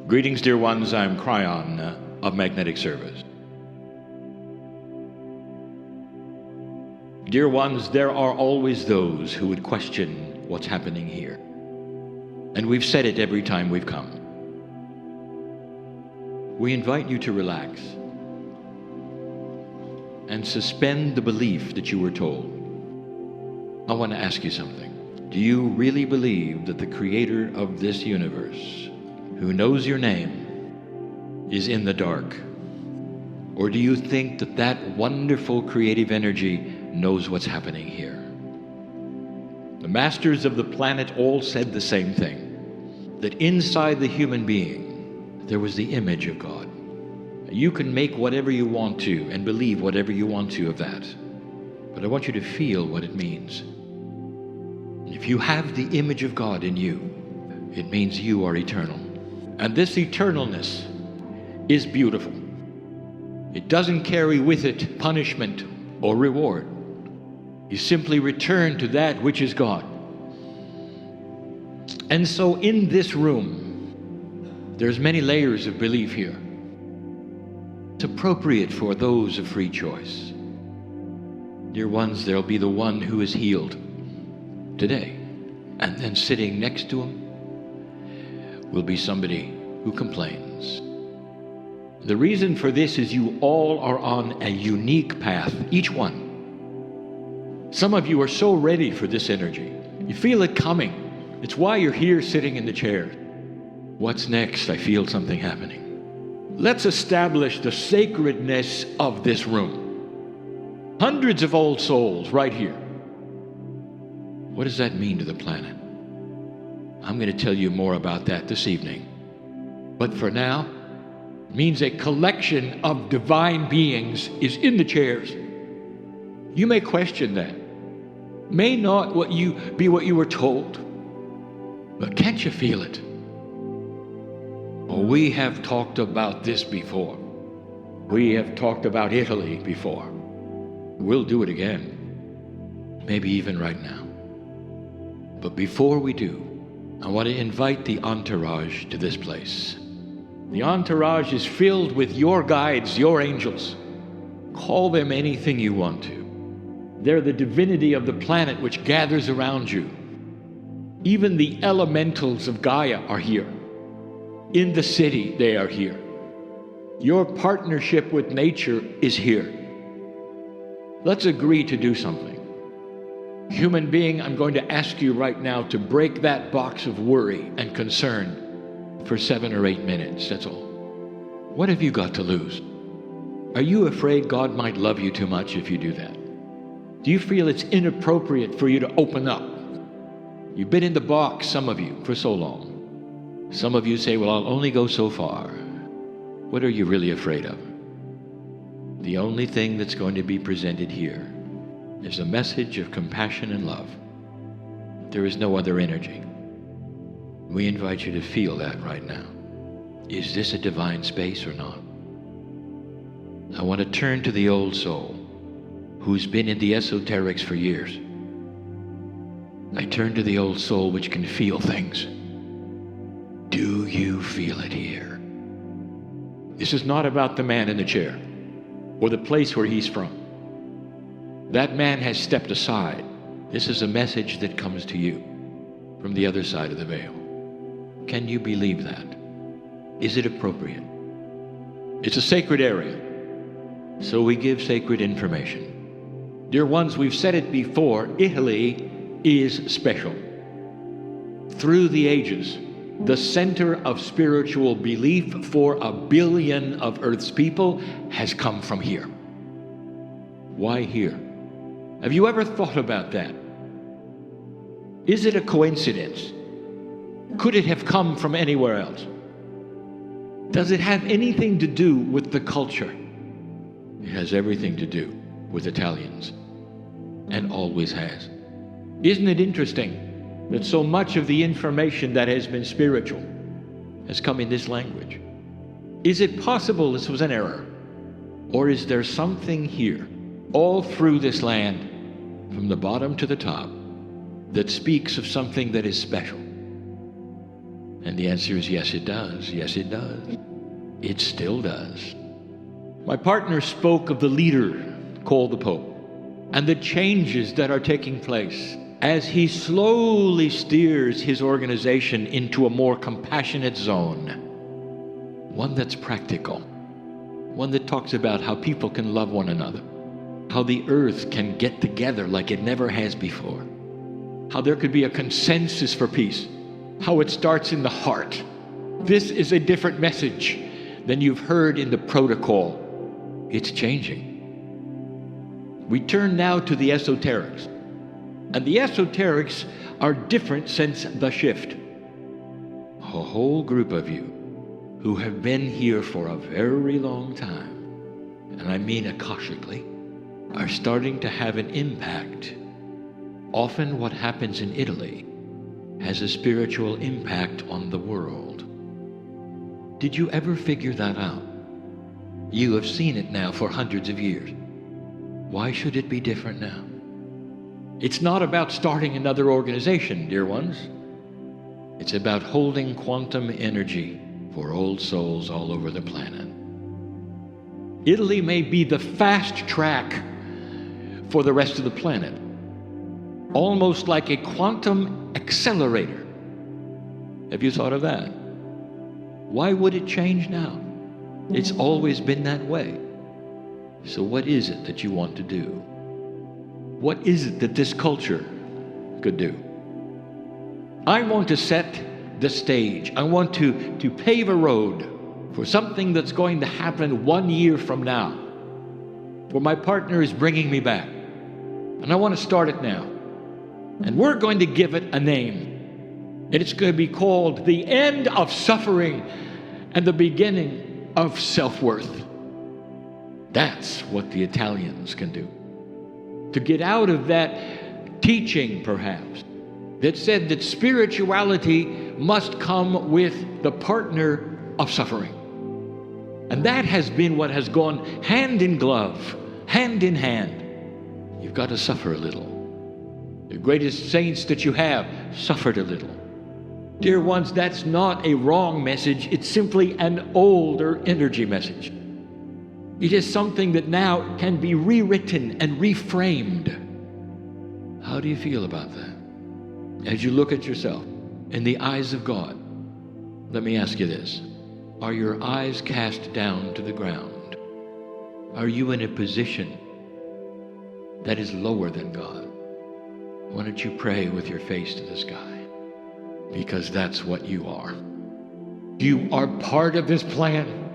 Greetings, dear ones. I'm Kryon of Magnetic Service. Dear ones, there are always those who would question what's happening here. And we've said it every time we've come. We invite you to relax and suspend the belief that you were told. I want to ask you something. Do you really believe that the creator of this universe, who knows your name, is in the dark? Or do you think that that wonderful creative energy knows what's happening here? The masters of the planet all said the same thing, that inside the human being there was the image of God. You can make whatever you want to and believe whatever you want to of that, but I want you to feel what it means. If you have the image of God in you, it means you are eternal. And this eternalness is beautiful. It doesn't carry with it punishment or reward. You simply return to that which is God. And so in this room, there's many layers of belief here. It's appropriate for those of free choice. Dear ones, there'll be the one who is healed today, and then sitting next to him will be somebody who complains. The reason for this is you all are on a unique path, each one. Some of you are so ready for this energy. You feel it coming. It's why you're here sitting in the chair. What's next? I feel something happening. Let's establish the sacredness of this room. Hundreds of old souls right here. What does that mean to the planet? I'm going to tell you more about that this evening. But for now, it means a collection of divine beings is in the chairs. You may question that. May not be what you were told. But can't you feel it? Oh, we have talked about this before. We have talked about Italy before. We'll do it again. Maybe even right now. But before we do, I want to invite the entourage to this place. The entourage is filled with your guides, your angels. Call them anything you want to. They're the divinity of the planet which gathers around you. Even the elementals of Gaia are here. In the city, they are here. Your partnership with nature is here. Let's agree to do something. Human being, I'm going to ask you right now to break that box of worry and concern for 7 or 8 minutes, that's all. What have you got to lose? Are you afraid God might love you too much if you do that? Do you feel it's inappropriate for you to open up? You've been in the box, some of you, for so long. Some of you say, well, I'll only go so far. What are you really afraid of? The only thing that's going to be presented here is a message of compassion and love. There is no other energy. We invite you to feel that right now. Is this a divine space or not? I want to turn to the old soul who's been in the esoterics for years. I turn to the old soul which can feel things. Do you feel it here? This is not about the man in the chair or the place where he's from. That man has stepped aside. This is a message that comes to you from the other side of the veil. Can you believe that? Is it appropriate? It's a sacred area, so we give sacred information. Dear ones, we've said it before, Italy is special. Through the ages, the center of spiritual belief for 1 billion of Earth's people has come from here. Why here? Have you ever thought about that? Is it a coincidence? Could it have come from anywhere else? Does it have anything to do with the culture? It has everything to do with Italians, and always has. Isn't it interesting that so much of the information that has been spiritual has come in this language? Is it possible this was an error? Or is there something here, all through this land, from the bottom to the top, that speaks of something that is special? And the answer is yes, it does. Yes, it does. It still does. My partner spoke of the leader called the Pope and the changes that are taking place as he slowly steers his organization into a more compassionate zone, one that's practical, one that talks about how people can love one another, how the earth can get together like it never has before, how there could be a consensus for peace, how it starts in the heart. This is a different message than you've heard in the protocol. It's changing. We turn now to the esoterics. And the esoterics are different since the shift. A whole group of you who have been here for a very long time, and I mean akashically, are starting to have an impact. Often what happens in Italy has a spiritual impact on the world. Did you ever figure that out? You have seen it now for hundreds of years. Why should it be different now? It's not about starting another organization, dear ones. It's about holding quantum energy for old souls all over the planet. Italy may be the fast track for the rest of the planet, almost like a quantum accelerator. Have you thought of that? Why would it change now? It's always been that way. So what is it that you want to do? What is it that this culture could do? I want to set the stage. I want to pave a road for something that's going to happen 1 year from now, where my partner is bringing me back. And I want to start it now. And we're going to give it a name. And it's going to be called the end of suffering and the beginning of self-worth. That's what the Italians can do. To get out of that teaching, perhaps, that said that spirituality must come with the partner of suffering. And that has been what has gone hand in glove, hand in hand. You've got to suffer a little. The greatest saints that you have suffered a little. Dear ones, that's not a wrong message. It's simply an older energy message. It is something that now can be rewritten and reframed. How do you feel about that? As you look at yourself in the eyes of God, let me ask you this. Are your eyes cast down to the ground? Are you in a position that is lower than God? Why don't you pray with your face to the sky? Because that's what you are. You are part of this plan.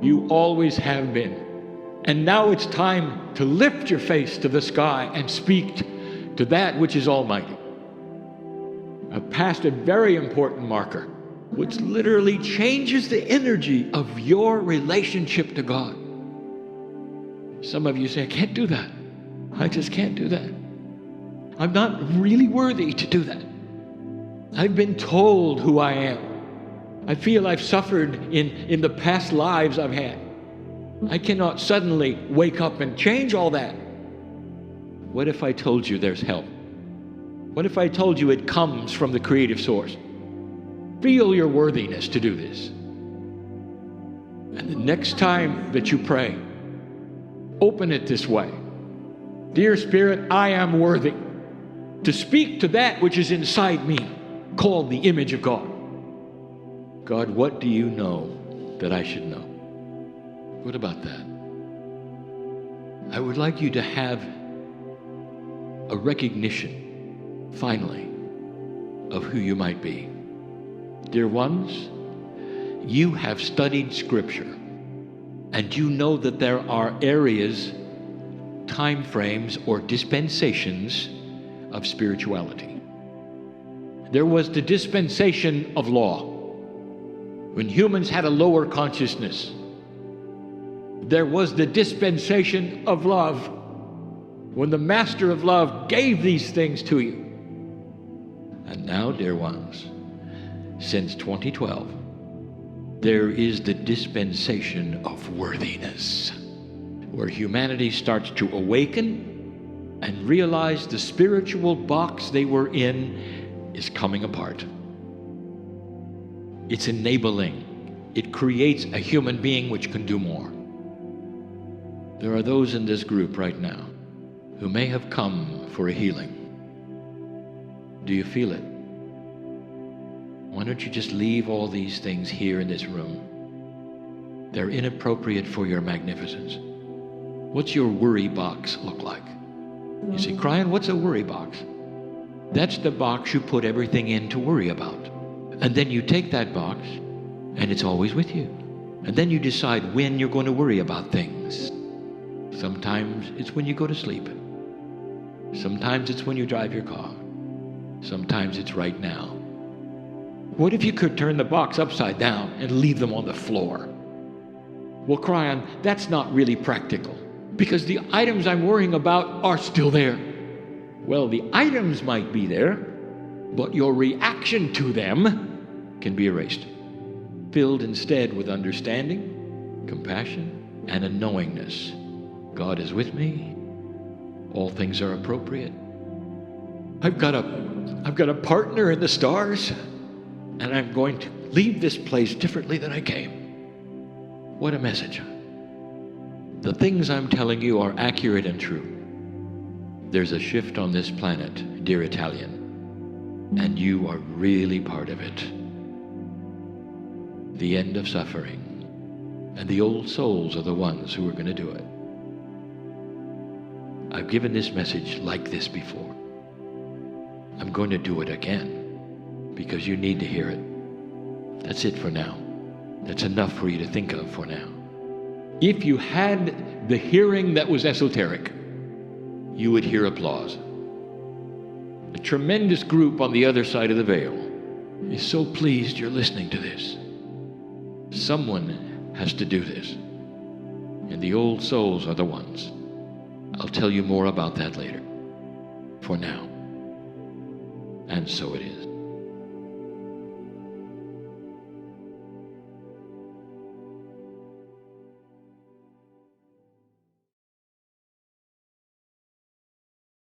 You always have been. And now it's time to lift your face to the sky and speak to that which is almighty. I've passed a very important marker, which literally changes the energy of your relationship to God. Some of you say, I can't do that. I just can't do that. I'm not really worthy to do that. I've been told who I am. I feel I've suffered in the past lives I've had. I cannot suddenly wake up and change all that. What if I told you there's help? What if I told you it comes from the creative source? Feel your worthiness to do this. And the next time that you pray, open it this way. Dear Spirit, I am worthy to speak to that which is inside me, called the image of God. God, what do you know that I should know? What about that? I would like you to have a recognition, finally, of who you might be. Dear ones, you have studied Scripture, and you know that there are areas, time frames, or dispensations of spirituality. There was the dispensation of law, when humans had a lower consciousness. There was the dispensation of love, when the Master of Love gave these things to you. And now, dear ones, since 2012, there is the dispensation of worthiness, where humanity starts to awaken and realize the spiritual box they were in is coming apart. It's enabling. It creates a human being which can do more. There are those in this group right now who may have come for a healing. Do you feel it? Why don't you just leave all these things here in this room? They're inappropriate for your magnificence. What's your worry box look like? You say, Kryon, what's a worry box? That's the box you put everything in to worry about. And then you take that box, and it's always with you. And then you decide when you're going to worry about things. Sometimes it's when you go to sleep. Sometimes it's when you drive your car. Sometimes it's right now. What if you could turn the box upside down and leave them on the floor? Well, Kryon, that's not really practical, because the items I'm worrying about are still there. Well, the items might be there, but your reaction to them can be erased, filled instead with understanding, compassion, and a knowingness. God is with me. All things are appropriate. I've got a partner in the stars, and I'm going to leave this place differently than I came. What a message. The things I'm telling you are accurate and true. There's a shift on this planet, dear Italian, and you are really part of it. The end of suffering, and the old souls are the ones who are going to do it. I've given this message like this before. I'm going to do it again, because you need to hear it. That's it for now. That's enough for you to think of for now. If you had the hearing that was esoteric, you would hear applause. A tremendous group on the other side of the veil is so pleased you're listening to this. Someone has to do this, and the old souls are the ones. I'll tell you more about that later. For now. And so it is.